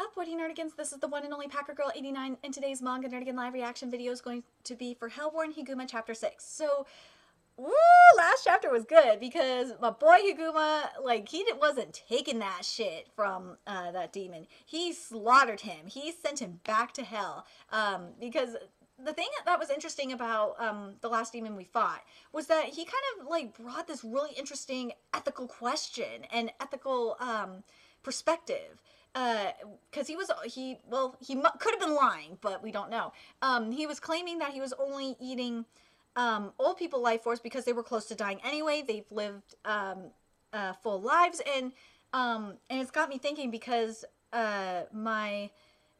up, Woody Nerdigans? This is the one and only Packer Girl 89, and today's Manga Nerdigan live reaction video is going to be for Warden Higuma Chapter 6. So, woo, last chapter was good because my boy Higuma, like, he wasn't taking that shit from that demon. He slaughtered him. He sent him back to hell because the thing that was interesting about the last demon we fought was that he kind of, like, brought this really interesting ethical question and ethical perspective. Because he could have been lying, but we don't know. He was claiming that he was only eating old people life force because they were close to dying anyway. They've lived full lives, and it's got me thinking because my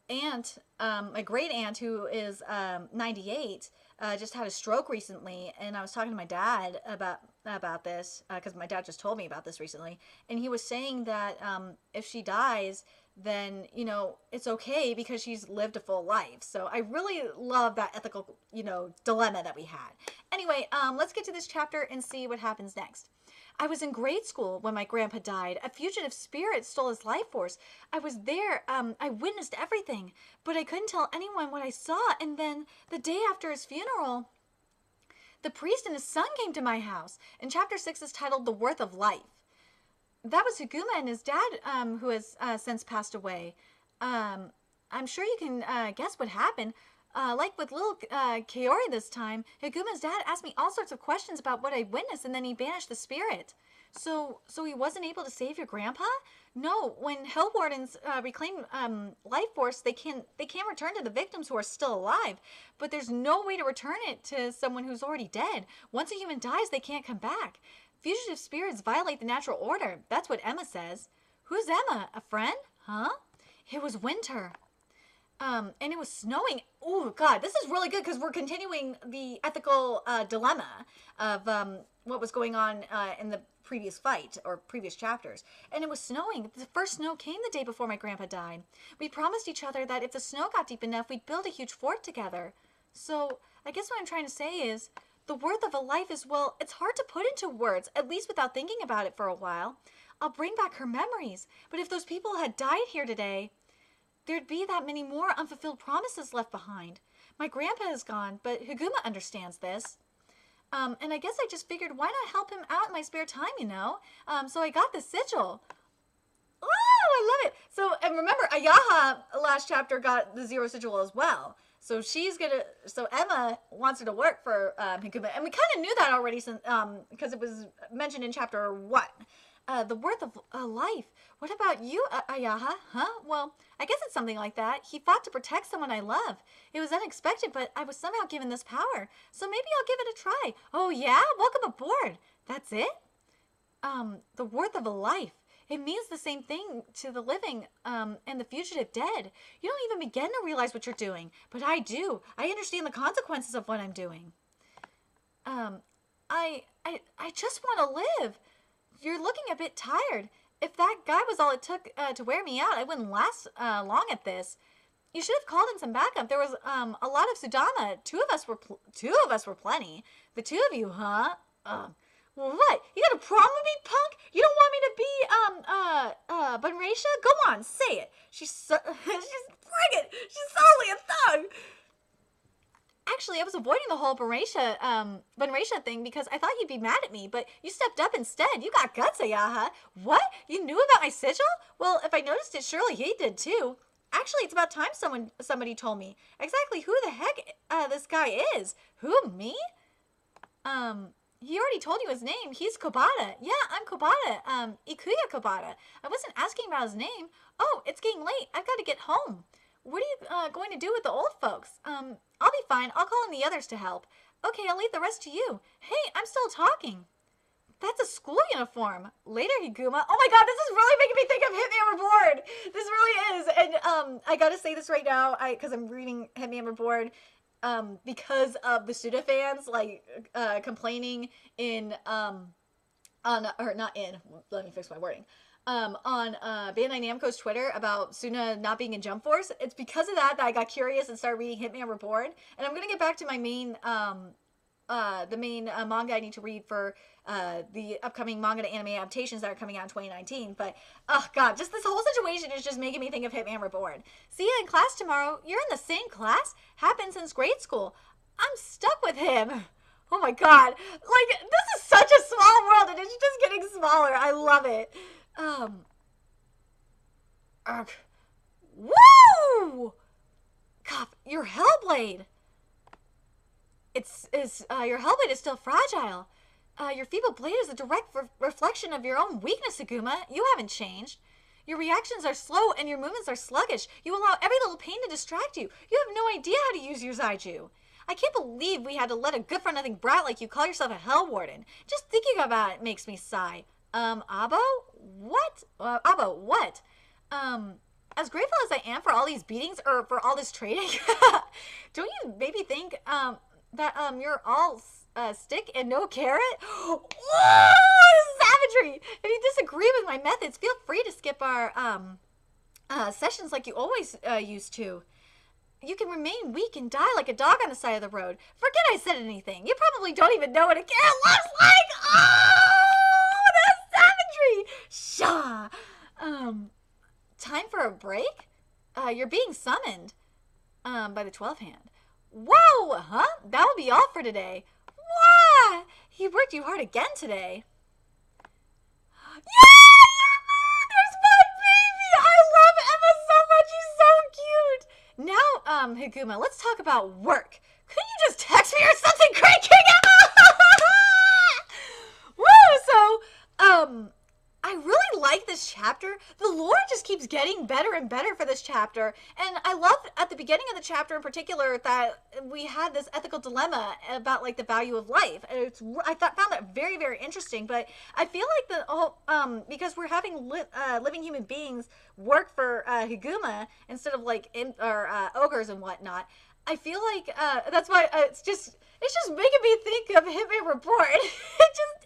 aunt, my great aunt, who is 98, just had a stroke recently, and I was talking to my dad about this because my dad just told me about this recently, and he was saying that if she dies, then, you know, it's okay because she's lived a full life. So I really love that ethical, you know, dilemma that we had. Anyway, let's get to this chapter and see what happens next. I was in grade school when my grandpa died. A fugitive spirit stole his life force. I was there. I witnessed everything, but I couldn't tell anyone what I saw. And then the day after his funeral, the priest and his son came to my house. And chapter 6 is titled The Worth of Life. That was Higuma and his dad, who has since passed away. I'm sure you can guess what happened. Like with little Kaori this time, Higuma's dad asked me all sorts of questions about what I witnessed, and then he banished the spirit. So he wasn't able to save your grandpa? No, when Hell Wardens reclaim life force, they can return to the victims who are still alive. But there's no way to return it to someone who's already dead. Once a human dies, they can't come back. Fugitive spirits violate the natural order. That's what Emma says. Who's Emma? A friend? Huh? It was winter. And it was snowing. Oh, God, this is really good because we're continuing the ethical dilemma of what was going on in the previous fight or previous chapters. And it was snowing. The first snow came the day before my grandpa died. We promised each other that if the snow got deep enough, we'd build a huge fort together. So I guess what I'm trying to say is the worth of a life is, well, it's hard to put into words, at least without thinking about it for a while. I'll bring back her memories. But if those people had died here today, there'd be that many more unfulfilled promises left behind. My grandpa is gone, but Higuma understands this. And I guess I just figured, why not help him out in my spare time, you know? So I got the sigil. Oh, I love it. So, and remember, Ayaha last chapter got the zero sigil as well. So so Emma wants her to work for Higuma. And we kind of knew that already since, because it was mentioned in chapter 1. The worth of a life. What about you, Ayaha? Huh? Well, I guess it's something like that. He fought to protect someone I love. It was unexpected, but I was somehow given this power. So maybe I'll give it a try. Oh, yeah? Welcome aboard. That's it? The worth of a life. It means the same thing to the living and the fugitive dead. You don't even begin to realize what you're doing, but I do. I understand the consequences of what I'm doing. I just want to live. You're looking a bit tired. If that guy was all it took to wear me out, I wouldn't last long at this. You should have called in some backup. There was a lot of Sudama. Two of us were plenty. The two of you, huh? Well, what? You got a problem with me, punk? You don't want me to be Bunraisha? Go on, say it. She's friggin'. She's solely a thug. Actually, I was avoiding the whole Bunraisha thing because I thought you'd be mad at me, but you stepped up instead. You got guts, Ayaha. What? You knew about my sigil? Well, if I noticed it, surely he did too. Actually, it's about time somebody told me exactly who the heck this guy is. Who, me? He already told you his name. He's Kobata. Yeah, I'm Kobata. Ikuya Kobata. I wasn't asking about his name. Oh, it's getting late. I've got to get home. What are you going to do with the old folks? I'll be fine. I'll call in the others to help. Okay, I'll leave the rest to you. Hey, I'm still talking. That's a school uniform. Later, Higuma. Oh my god, this is really making me think of Hit Me Overboard. This really is. And I gotta say this right now, because I'm reading Hit Me Overboard, because of the Suda fans, like, complaining let me fix my wording. On Bandai Namco's Twitter about Suna not being in Jump Force. It's because of that I got curious and started reading Hit Me Overboard. And I'm going to get back to my main the main manga I need to read for the upcoming manga to anime adaptations that are coming out in 2019. But, oh god, just this whole situation is just making me think of Hitman Reborn. See you in class tomorrow. You're in the same class? Happened since grade school. I'm stuck with him. Oh my god. Like, this is such a small world and it's just getting smaller. I love it. Woo! God, your Hellblade. Your Hellblade is still fragile. Your feeble blade is a direct reflection of your own weakness, Higuma. You haven't changed. Your reactions are slow and your movements are sluggish. You allow every little pain to distract you. You have no idea how to use your Zaiju. I can't believe we had to let a good-for-nothing brat like you call yourself a Hell Warden. Just thinking about it makes me sigh. Abo? What? Abo, what? As grateful as I am for all these beatings, or for all this training, don't you maybe think, that, you're all, stick and no carrot? Whoa! Savagery! If you disagree with my methods, feel free to skip our, sessions like you always, used to. You can remain weak and die like a dog on the side of the road. Forget I said anything. You probably don't even know what a carrot looks like! Oh! That's savagery! Shah! Time for a break? You're being summoned. By the 12th hand. Whoa! Huh? That will be all for today. Wah! He worked you hard again today. Yeah! There's my baby! I love Emma so much. He's so cute. Now, Higuma, let's talk about work. Couldn't you just text me or something, Great King Emma? Woo! So, I really like this chapter. The lore just keeps getting better and better for this chapter. And I love at the beginning of the chapter in particular that we had this ethical dilemma about like the value of life. I found that very, very interesting. But I feel like the whole, because we're having living human beings work for Higuma instead of like ogres and whatnot. I feel like that's why it's just making me think of Hitman Reborn. It just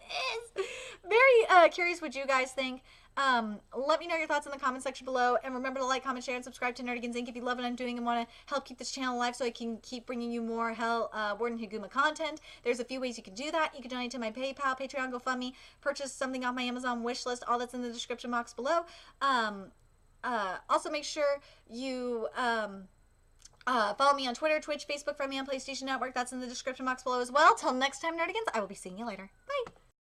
is. Very curious what you guys think. Let me know your thoughts in the comment section below. And remember to like, comment, share, and subscribe to Nerdigans Inc. if you love what I'm doing and want to help keep this channel alive so I can keep bringing you more Warden Higuma content. There's a few ways you can do that. You can donate to my PayPal, Patreon, GoFundMe, purchase something off my Amazon wish list. All that's in the description box below. Also, make sure you... follow me on Twitter, Twitch, Facebook, friend me on PlayStation Network. That's in the description box below as well. Till next time, Nerdigans, I will be seeing you later.